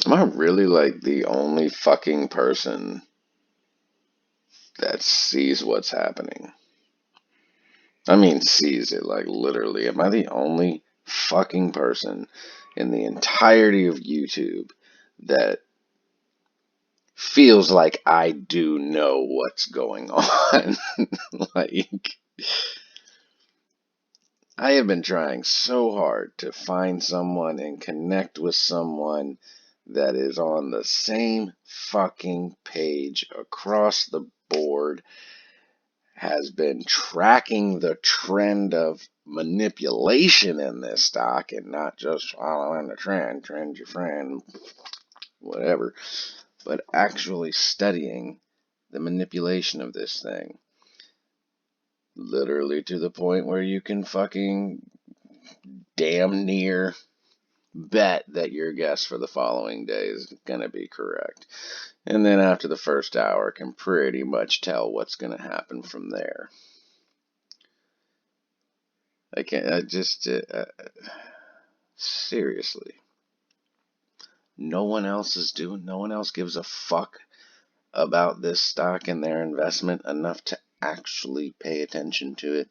Am I really like the only fucking person that sees what's happening? I mean, sees it like literally. Am I the only fucking person in the entirety of YouTube that feels like I do know what's going on? Like, I have been trying so hard to find someone and connect with someone that is on the same fucking page across the board, has been tracking the trend of manipulation in this stock and not just following the trend, trend your friend, whatever, but actually studying the manipulation of this thing. Literally to the point where you can fucking damn near bet that your guess for the following day is going to be correct. And then after the first hour, can pretty much tell what's going to happen from there. I can't, I just, seriously. No one else gives a fuck about this stock and their investment enough to actually pay attention to it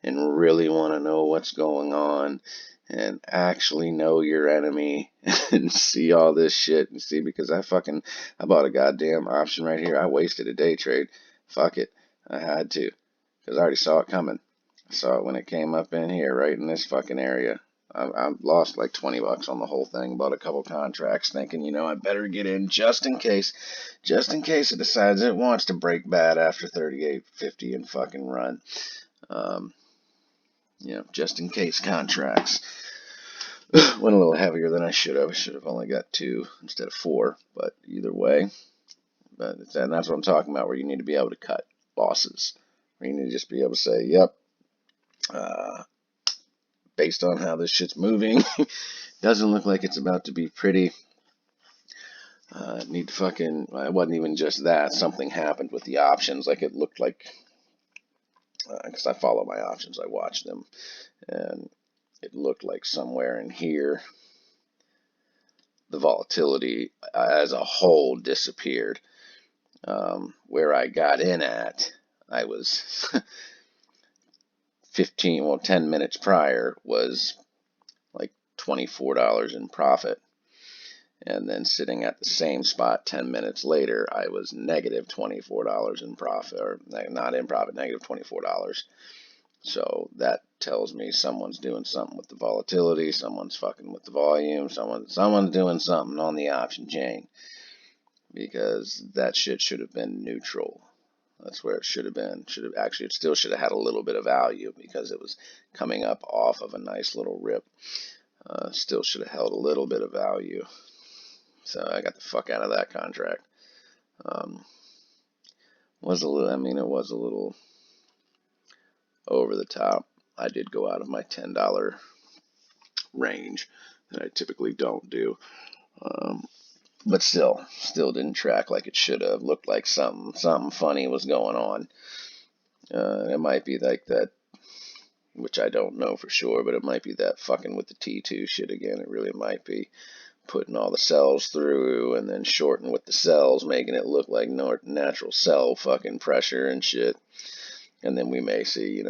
and really want to know what's going on and actually know your enemy and see all this shit and see, because I bought a goddamn option right here. I wasted a day trade. Fuck it. I had to, because I already saw it coming. I saw it when it came up in here, right in this fucking area. I lost like $20 on the whole thing. Bought a couple contracts, thinking, I better get in just in case it decides it wants to break bad after 38.50 and fucking run. Um, just in case contracts. Went a little heavier than I should have. I should have only got 2 instead of 4, but either way. And that's what I'm talking about, where you need to be able to cut losses. Where you need to just be able to say, yep, uh, based on how this shit's moving, doesn't look like it's about to be pretty. Need to fucking, it wasn't even just that. Something happened with the options. Like it looked like, because I follow my options, I watch them, and it looked like somewhere in here, the volatility as a whole disappeared. Where I got in at, I was 10 minutes prior was like $24 in profit. And then sitting at the same spot 10 minutes later, I was negative $24 in profit, or not in profit, negative $24. So that tells me someone's doing something with the volatility, someone's fucking with the volume, someone's doing something on the option chain, because that shit should have been neutral. That's where it should have been. It still should have had a little bit of value because it was coming up off of a nice little rip. Still should have held a little bit of value. So I got the fuck out of that contract. It was a little over the top. I did go out of my $10 range that I typically don't do. But still didn't track like it should have. Looked like something funny was going on. It might be like that, which I don't know for sure, but it might be that fucking with the T2 shit again. It really might be putting all the cells through and then shorting with the cells, making it look like natural cell fucking pressure and shit. And then we may see,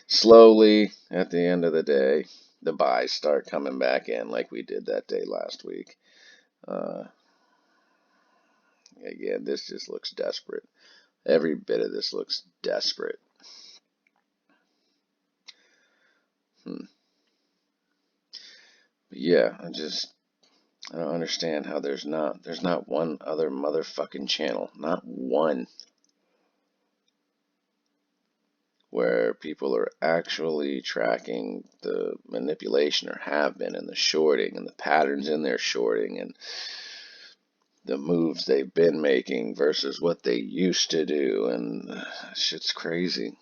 slowly at the end of the day, the buys start coming back in like we did that day last week. Again, this just looks desperate. Every bit of this looks desperate. But yeah, I don't understand how there's not one other motherfucking channel, not one, where people are actually tracking the manipulation, or have been, in the shorting and the patterns in their shorting and the moves they've been making versus what they used to do. And shit's crazy.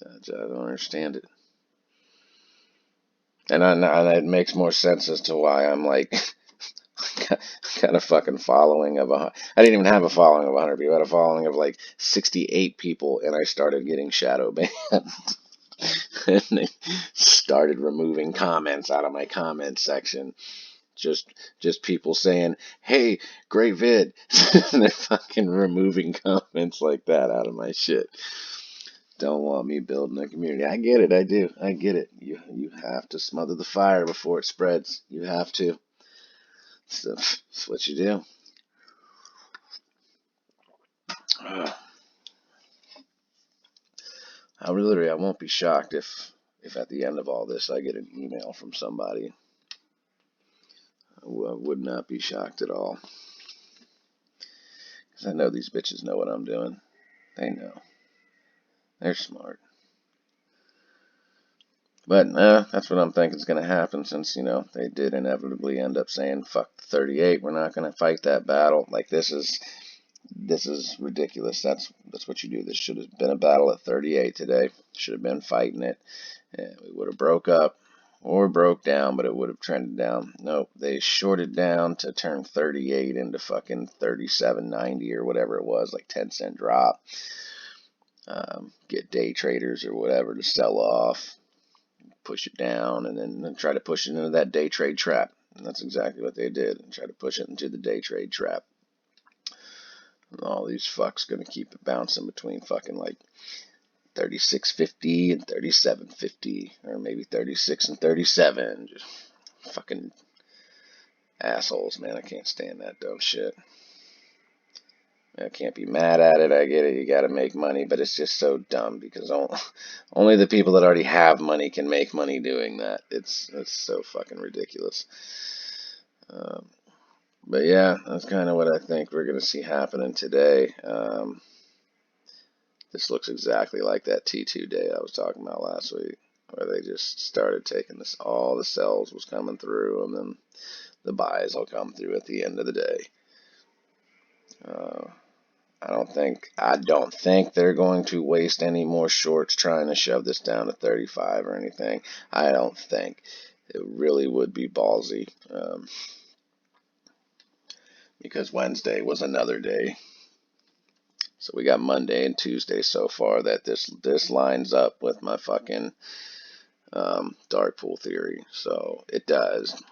I don't understand it. And it makes more sense as to why I'm like kind of fucking following of I didn't even have a following of 100 people. I had a following of like 68 people, and I started getting shadow banned. And they started removing comments out of my comment section. Just people saying, "Hey, great vid," and they're fucking removing comments like that out of my shit. Don't want me building a community. I get it. I do. I get it. You have to smother the fire before it spreads. You have to. So that's what you do. I won't be shocked if at the end of all this I get an email from somebody. I would not be shocked at all. Because I know these bitches know what I'm doing. They know. They're smart. But that's what I'm thinking is going to happen since, they did inevitably end up saying, fuck 38, we're not going to fight that battle. Like, this is ridiculous. That's what you do. This should have been a battle at 38 today. Should have been fighting it. And we would have broke up or broke down, but it would have trended down. Nope, they shorted down to turn 38 into fucking 37.90 or whatever it was, like 10-cent drop. Get day traders or whatever to sell off, push it down, and then try to push it into that day trade trap. And that's exactly what they did. And try to push it into the day trade trap. And all these fucks gonna keep it bouncing between fucking like 36.50 and 37.50, or maybe 36 and 37. Just fucking assholes, man. I can't stand that dumb shit. I can't be mad at it. I get it. You got to make money, but it's just so dumb because only the people that already have money can make money doing that. It's so fucking ridiculous. But yeah, that's kind of what I think we're going to see happening today. This looks exactly like that T2 day I was talking about last week, where they just started taking this. All the sells was coming through, and then the buys will come through at the end of the day. I don't think they're going to waste any more shorts trying to shove this down to 35 or anything. I don't think. It really would be ballsy. Because Wednesday was another day. So we got Monday and Tuesday so far that this lines up with my fucking dark pool theory. So it does.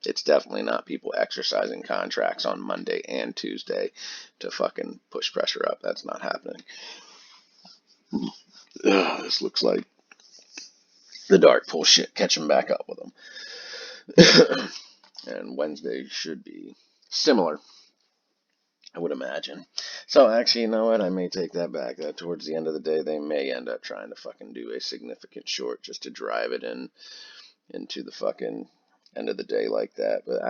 It's definitely not people exercising contracts on Monday and Tuesday to fucking push pressure up. That's not happening. This looks like the dark pool shit catching back up with them. And Wednesday should be similar, I would imagine. So actually, you know what? I may take that back. Towards the end of the day, they may end up trying to fucking do a significant short just to drive it into the fucking end of the day like that. But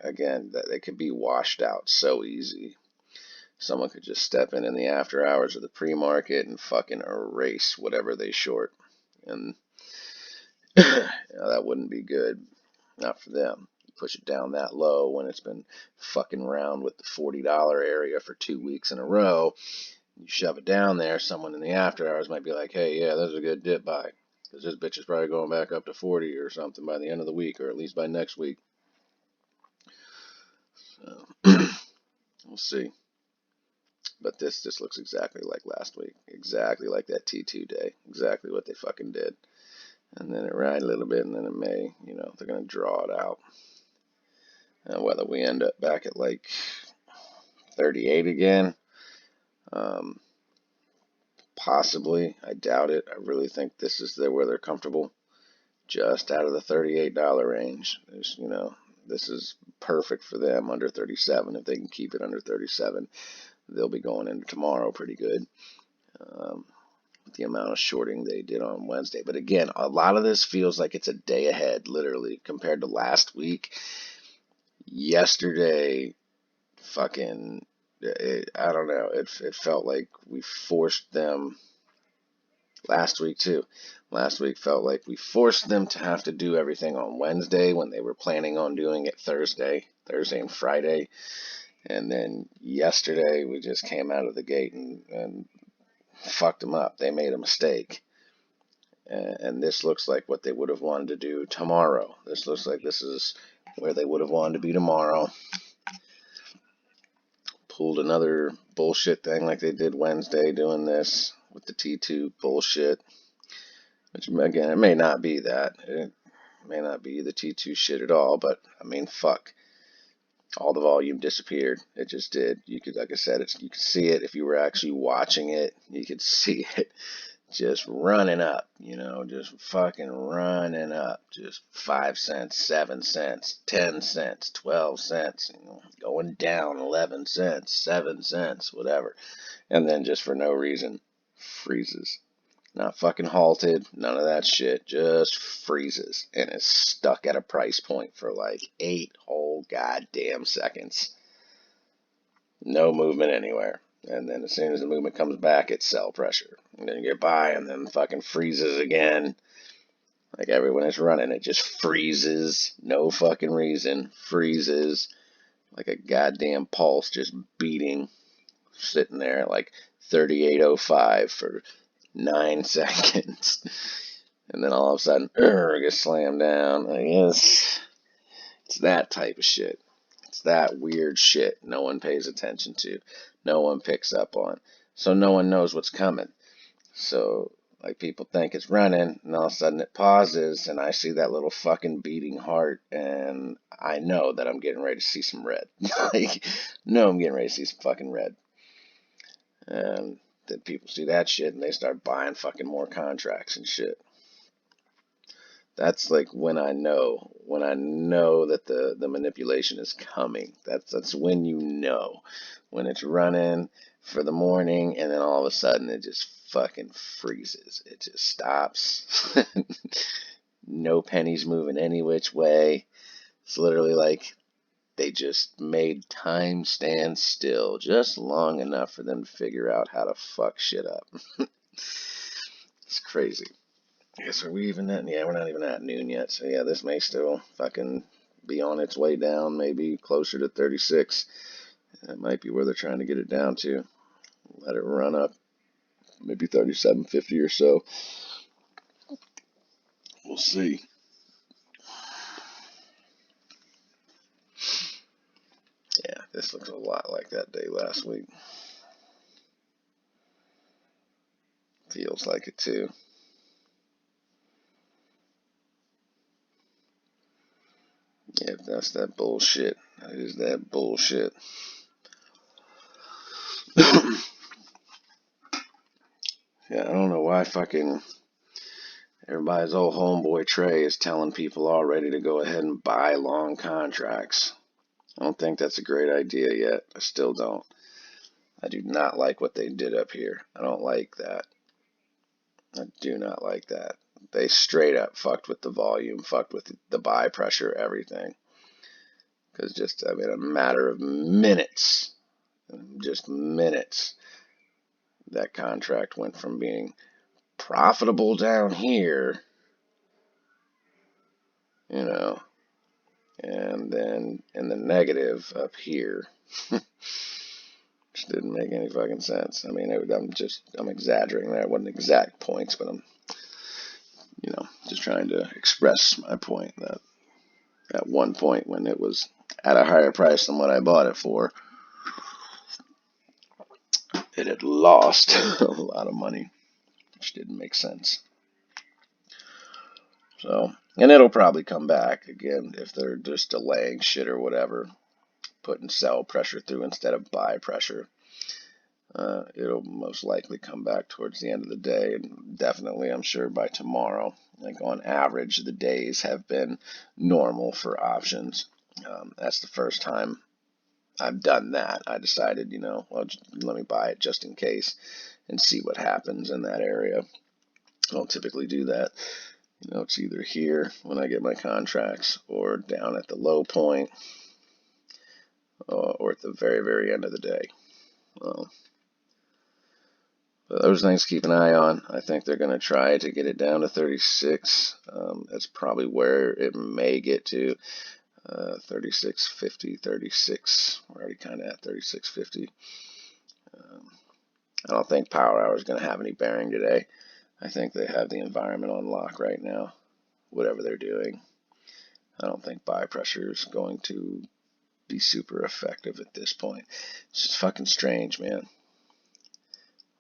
again, they could be washed out so easy. Someone could just step in the after hours of the pre-market and fucking erase whatever they short. And that wouldn't be good. Not for them. You push it down that low when it's been fucking around with the $40 area for 2 weeks in a row. You shove it down there, someone in the after hours might be like, hey, yeah, that's a good dip buy. Because this bitch is probably going back up to 40 or something by the end of the week, or at least by next week. So, we'll see. But this looks exactly like last week. Exactly like that T2 day. Exactly what they fucking did. And then it ride a little bit, and then it may, they're going to draw it out. And whether we end up back at like 38 again, possibly. I doubt it. I really think this is where they're comfortable. Just out of the $38 range. This is perfect for them under 37. If they can keep it under 37, they'll be going into tomorrow pretty good. The amount of shorting they did on Wednesday. But again, a lot of this feels like it's a day ahead, literally, compared to last week. Yesterday, fucking, I don't know, it felt like we forced them. Last week, too. Last week felt like we forced them to have to do everything on Wednesday when they were planning on doing it Thursday and Friday. And then yesterday, we just came out of the gate and fucked them up. They made a mistake. And this looks like what they would have wanted to do tomorrow. This looks like this is where they would have wanted to be tomorrow. Pulled another bullshit thing like they did Wednesday doing this with the T2 bullshit. Which, again, it may not be that. May not be the T2 shit at all, but I mean, fuck. All the volume disappeared. It just did. You could, like I said, you could see it if you were actually watching it. You could see it just running up, just fucking running up. Just 5 cents, 7 cents, 10 cents, 12 cents, going down 11 cents, 7 cents, whatever. And then just for no reason, freezes. Not fucking halted, none of that shit, just freezes and is stuck at a price point for like 8 whole goddamn seconds. No movement anywhere. And then as soon as the movement comes back, it's sell pressure. And then you get by and then fucking freezes again. Like everyone is running, it just freezes. No fucking reason. Freezes. Like a goddamn pulse just beating. Sitting there at like 38.05 for 9 seconds. And then all of a sudden, gets slammed down. I guess it's that type of shit. It's that weird shit no one pays attention to. No one picks up on. So no one knows what's coming. So, like, people think it's running, and all of a sudden it pauses, and I see that little fucking beating heart, and I know that I'm getting ready to see some red. Like, no, I'm getting ready to see some fucking red. And then people see that shit, and they start buying fucking more contracts and shit. That's like when I know that the manipulation is coming. That's when you know. When it's running for the morning and then all of a sudden it just fucking freezes. It just stops. No pennies moving any which way. It's literally like they just made time stand still just long enough for them to figure out how to fuck shit up. It's crazy. I guess are we even at? Yeah, we're not even at noon yet. So yeah, this may still fucking be on its way down, maybe closer to 36. That might be where they're trying to get it down to. Let it run up, maybe 37.50 or so. We'll see. Yeah, this looks a lot like that day last week. Feels like it too. Yeah, that's that bullshit. That is that bullshit. Yeah, I don't know why fucking everybody's old homeboy Trey is telling people already to go ahead and buy long contracts. I don't think that's a great idea yet. I still don't. I do not like what they did up here. I don't like that. I do not like that. They straight up fucked with the volume, fucked with the buy pressure, everything. Because just, I mean, a matter of minutes, just minutes, that contract went from being profitable down here, and then in the negative up here. Which didn't make any fucking sense. I mean, I'm exaggerating there. It wasn't exact points, but I'm, just trying to express my point that at one point when it was at a higher price than what I bought it for, it had lost a lot of money, which didn't make sense. So, and it'll probably come back again if they're just delaying shit or whatever, putting sell pressure through instead of buy pressure. It'll most likely come back towards the end of the day, and definitely, I'm sure, by tomorrow. Like on average, the days have been normal for options. That's the first time I've done that. I decided, let me buy it just in case and see what happens in that area. I don't typically do that. It's either here when I get my contracts or down at the low point or at the very, very end of the day. But those things to keep an eye on. I think they're going to try to get it down to 36. That's probably where it may get to. 36.50, 36. We're already kind of at 36.50. I don't think Power Hour is going to have any bearing today. I think they have the environment on lock right now, whatever they're doing. I don't think buy pressure is going to be super effective at this point. It's just fucking strange, man.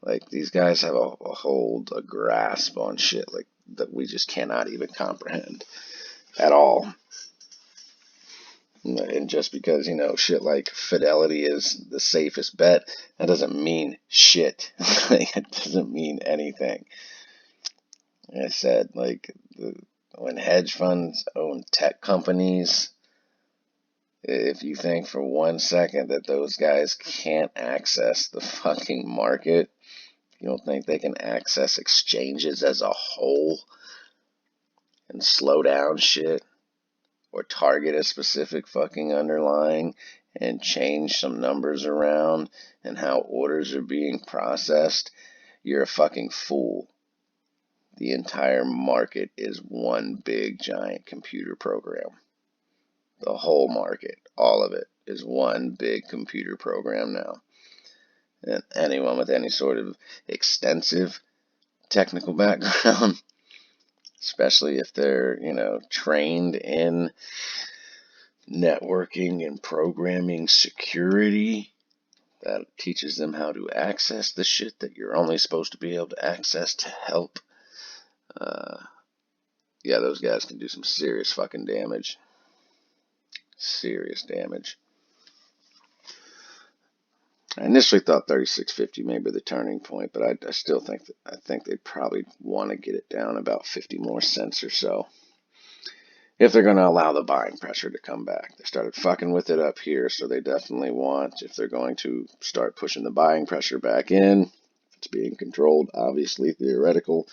Like, these guys have a grasp on shit like that we just cannot even comprehend And just because, shit like Fidelity is the safest bet, that doesn't mean shit. It doesn't mean anything. Like I said, when hedge funds own tech companies, if you think for 1 second that those guys can't access the fucking market, you don't think they can access exchanges as a whole and slow down shit or target a specific fucking underlying and change some numbers around and how orders are being processed, you're a fucking fool. The entire market is one big giant computer program. The whole market, all of it, is one big computer program now. And anyone with any sort of extensive technical background, especially if they're, trained in networking and programming security, that teaches them how to access the shit that you're only supposed to be able to access to help. Yeah, those guys can do some serious fucking damage. Serious damage. I initially thought 36.50 may be the turning point, but I still think they probably want to get it down about 50 more cents or so if they're going to allow the buying pressure to come back. They started fucking with it up here, so they definitely want, if they're going to start pushing the buying pressure back in, if it's being controlled, obviously theoretical,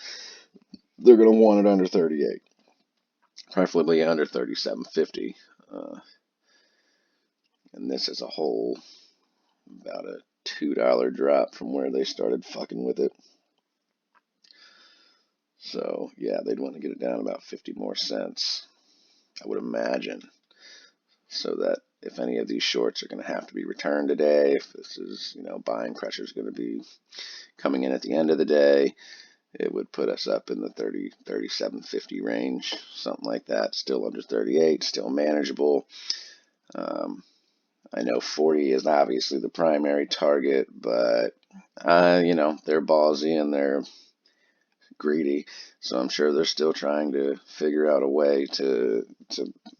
they're going to want it under 38, preferably under 37.50. And this is a whole about a $2 drop from where they started fucking with it. So, yeah, they'd want to get it down about 50 more cents, I would imagine, so that if any of these shorts are going to have to be returned today, if this is, buying pressure is going to be coming in at the end of the day, it would put us up in the 37.50 range, something like that. Still under 38, still manageable. I know 40 is obviously the primary target, but, they're ballsy and they're greedy, so I'm sure they're still trying to figure out a way to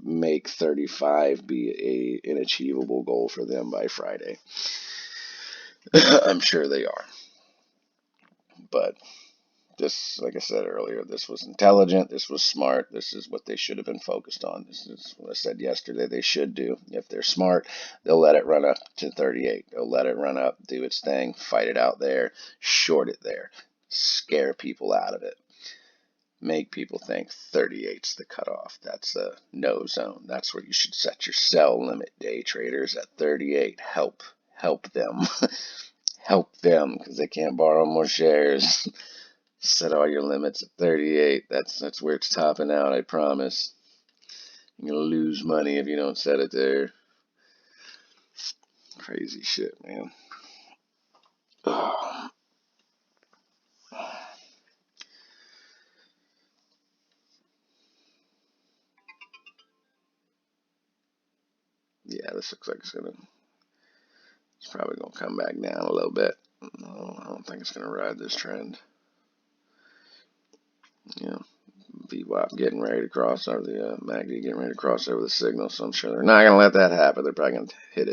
make 35 be an achievable goal for them by Friday. I'm sure they are. But this, like I said earlier, this was intelligent, this was smart, this is what they should have been focused on. This is what I said yesterday they should do. If they're smart, they'll let it run up to 38. They'll let it run up, do its thing, fight it out there, short it there, scare people out of it. Make people think 38's the cutoff. That's a no zone. That's where you should set your sell limit, day traders, at 38. Help them. Help them, because they can't borrow more shares. Set all your limits at 38. That's where it's topping out, I promise. You're going to lose money if you don't set it there. Crazy shit, man. Oh. Yeah, this looks like it's probably going to come back down a little bit. No, I don't think it's going to ride this trend. VWAP getting ready to cross over the MACD getting ready to cross over the signal, so I'm sure they're not going to let that happen. They're probably going to hit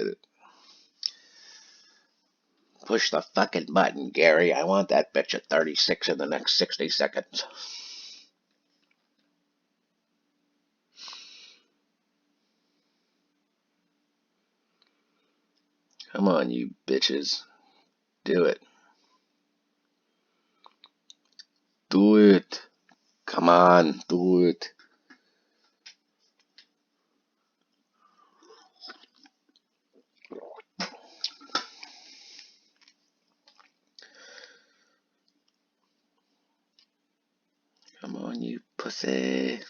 it. Push the fucking button, Gary. I want that bitch at 36 in the next 60 seconds. Come on, you bitches. Do it. Do it. Come on, do it. Come on, you pussy.